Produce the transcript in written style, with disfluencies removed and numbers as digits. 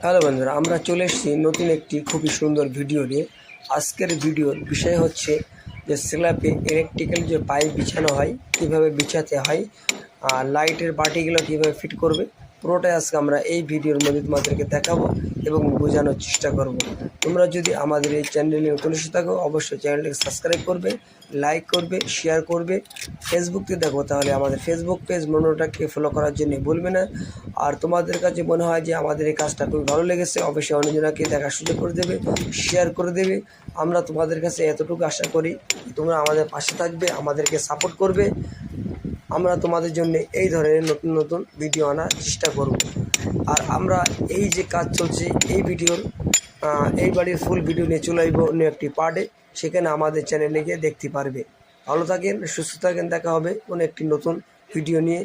Hello বন্ধুরা, আমরা চলে এসেছি নতুন একটি খুবই সুন্দর ভিডিও নিয়ে। আজকের ভিডিওর বিষয় হচ্ছে যে স্ল্যাবে ইলেকট্রিক্যাল যে পাইপ বিছানো হয় কীভাবে বিছাতে হয়, আর লাইটের বাটিগুলো কীভাবে ফিট করবে, পুরোটাই আজকে আমরা এই ভিডিওর মধ্যে তোমাদেরকে দেখাবো এবং বোঝানোর চেষ্টা করব। তোমরা যদি আমাদের এই চ্যানেলে নতুন এসে থাকো অবশ্যই চ্যানেলটিকে সাবস্ক্রাইব করবে, লাইক করবে, শেয়ার করবে। ফেসবুকে দেখো তাহলে আমাদের ফেসবুক পেজ মনোটাকে ফলো করার জন্য ভুলবে না। আর তোমাদের কাছে মনে হয় যে আমাদের এই কাজটা খুবই ভালো লেগেছে, অবশ্যই অন্যজনকে দেখার সুযোগ করে দেবে, শেয়ার করে দেবে। আমরা তোমাদের কাছে এতটুকু আশা করি তোমরা আমাদের পাশে থাকবে, আমাদেরকে সাপোর্ট করবে। আমরা তোমাদের জন্য এই ধরনের নতুন নতুন ভিডিও আনার চেষ্টা করব। আর আমরা এই যে কাজ চলছে এই ভিডিওর এই বাড়ির ফুল ভিডিও নিয়ে চলে আসবো অন্য একটি পার্টে, সেখানে আমাদের চ্যানেলে গিয়ে দেখতে পারবে। ভালো থাকেন, সুস্থ থাকেন, দেখা হবে কোনো একটি নতুন ভিডিও নিয়ে।